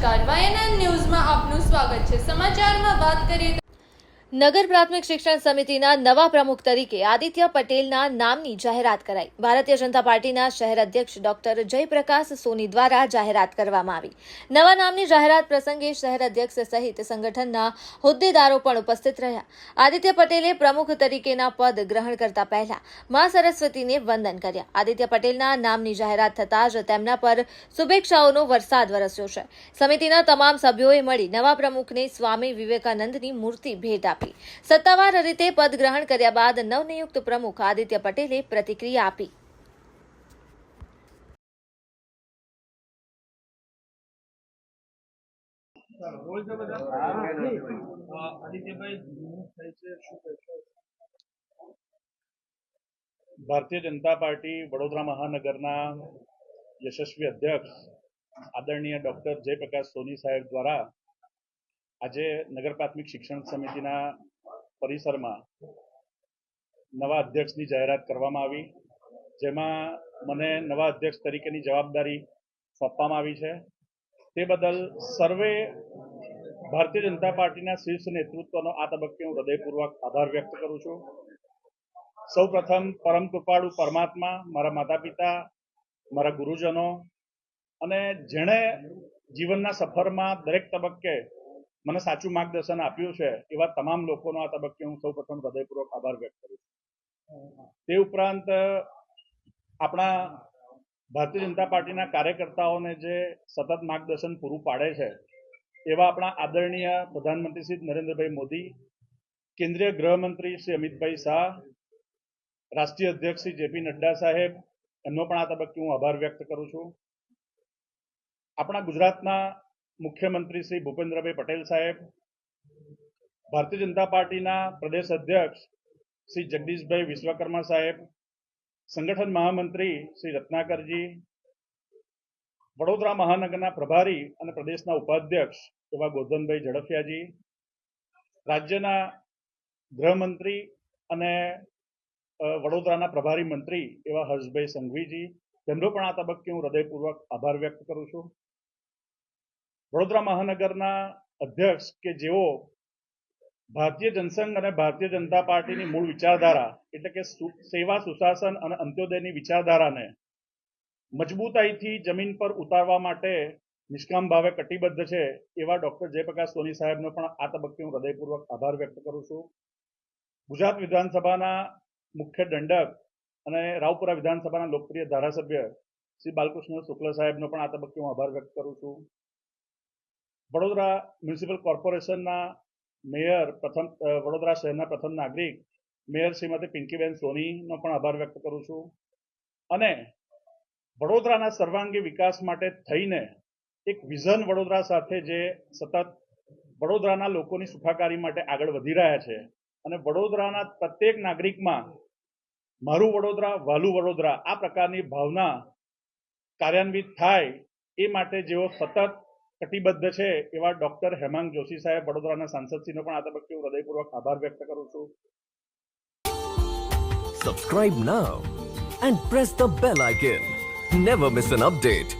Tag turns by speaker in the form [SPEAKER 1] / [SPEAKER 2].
[SPEAKER 1] નમસ્કાર, વાયએનએન ન્યૂઝમાં આપનું સ્વાગત છે। સમાચારમાં વાત કરીએ નગર પ્રાથમિક શિક્ષણ સમિતિના નવા પ્રમુખ તરીકે આદિત્ય પટેલના નામની જાહેરાત કરાઈ। ભારતીય જનતા પાર્ટીના શહેર અધ્યક્ષ ડોક્ટર જયપ્રકાશ સોની દ્વારા જાહેરાત કરવામાં આવી। નવા નામની જાહેરાત પ્રસંગે શહેર અધ્યક્ષ સહિત સંગઠનના હોદ્દેદારો પણ ઉપસ્થિત રહ્યા। આદિત્ય પટેલે પ્રમુખ તરીકેના પદ ગ્રહણ કરતા પહેલા મા સરસ્વતીને વંદન કર્યા। આદિત્ય પટેલના નામની જાહેરાત થતાં જ તેમના પર શુભેચ્છાઓનો વરસાદ વરસ્યો છે। સમિતિના તમામ સભ્યોએ મળી નવા પ્રમુખને સ્વામી વિવેકાનંદની મૂર્તિ ભેટ આપી। સત્તાવાર રીતે પદ ગ્રહણ કર્યા બાદ નવનિયુક્ત પ્રમુખ આદિત્ય પટેલે પ્રતિક્રિયા આપી।
[SPEAKER 2] ભારતીય જનતા પાર્ટી વડોદરા મહાનગરના યશસ્વી અધ્યક્ષ આદરણીય ડોક્ટર જયપ્રકાશ સોની સાહેબ દ્વારા આજે નગર પ્રાથમિક શિક્ષણ સમિતિના પરિસરમાં નવા અધ્યક્ષની જાહેરાત કરવામાં આવી, જેમાં મને નવા અધ્યક્ષ તરીકેની જવાબદારી સોંપવામાં આવી છે। તે બદલ સર્વે ભારતીય જનતા પાર્ટીના શીર્ષ નેતૃત્વનો આ તબક્કે હું હૃદયપૂર્વક આભાર વ્યક્ત કરું છું। સૌ પ્રથમ પરમ કૃપાળુ પરમાત્મા, મારા માતા પિતા, મારા ગુરુજનો અને જેણે જીવનના સફરમાં દરેક તબક્કે મને સાચું માર્ગદર્શન આપ્યું છે એવા તમામ લોકોનો આ તબક્કે હું સૌ પ્રથમ હૃદયપૂર્વક આભાર વ્યક્ત કરું છું। તે ઉપરાંત આપણા ભારતીય જનતા પાર્ટીના કાર્યકર્તાઓને જે સતત માર્ગદર્શન પૂરું પાડે છે એવા આપણા આદરણીય પ્રધાનમંત્રી શ્રી નરેન્દ્રભાઈ મોદી, કેન્દ્રીય ગૃહમંત્રી શ્રી અમિતભાઈ શાહ, રાષ્ટ્રીય અધ્યક્ષ શ્રી જેપી નડ્ડા સાહેબ, એમનો પણ આ તબક્કે હું આભાર વ્યક્ત કરું છું। આપણા ગુજરાતના મુખ્યમંત્રી શ્રી ભૂપેન્દ્રભાઈ પટેલ સાહેબ, ભારતીય જનતા પાર્ટીના પ્રદેશ અધ્યક્ષ શ્રી જગદીશભાઈ વિશ્વકર્મા સાહેબ, સંગઠન મહામંત્રી શ્રી રત્નાકરજી, વડોદરા મહાનગરના પ્રભારી અને પ્રદેશના ઉપાધ્યક્ષ એવા ગોરધનભાઈ ઝડફિયાજી, રાજ્યના ગૃહમંત્રી અને વડોદરાના પ્રભારી મંત્રી એવા હર્ષભાઈ સંઘવીજી, તેમનો પણ આ તબક્કે હું હૃદયપૂર્વક આભાર વ્યક્ત કરું છું। વડોદરા મહાનગરના અધ્યક્ષ કે જેઓ ભારતીય જનસંઘ અને ભારતીય જનતા પાર્ટીની મૂળ વિચારધારા એટલે કે સેવા, સુશાસન અને અંત્યોદયની વિચારધારાને મજબૂતાઈથી જમીન પર ઉતારવા માટે નિષ્કામ ભાવે કટિબદ્ધ છે એવા ડોક્ટર જયપ્રકાશ સોની સાહેબનો પણ આ તબક્કે હું હૃદયપૂર્વક આભાર વ્યક્ત કરું છું। ગુજરાત વિધાનસભાના મુખ્ય દંડક અને રાવપુરા વિધાનસભાના લોકપ્રિય ધારાસભ્ય શ્રી બાલકૃષ્ણ શુક્લ સાહેબનો પણ આ તબક્કે હું આભાર વ્યક્ત કરું છું। વડોદરા મ્યુનિસિપલ કોર્પોરેશનના મેયર, વડોદરા શહેરના પ્રથમ નાગરિક મેયર શ્રીમતી પિંકીબેન સોનીનો પણ આભાર વ્યક્ત કરું છું। અને વડોદરાના સર્વાંગી વિકાસ માટે થઈને એક વિઝન વડોદરા સાથે જે સતત વડોદરાના લોકોની સુખાકારી માટે આગળ વધી રહ્યા છે અને વડોદરાના પ્રત્યેક નાગરિકમાં મારું વડોદરા, વહાલું વડોદરા આ પ્રકારની ભાવના કાર્યાન્વિત થાય એ માટે જેઓ સતત કટિબદ્ધ છે એવા ડોક્ટર હેમાંગ જોશી સાહેબ, વડોદરાના સાંસદશ્રીનો પણ આ તબક્કે હું હૃદયપૂર્વક આભાર વ્યક્ત કરું છું।
[SPEAKER 3] Subscribe now and press the bell icon. Never miss an update.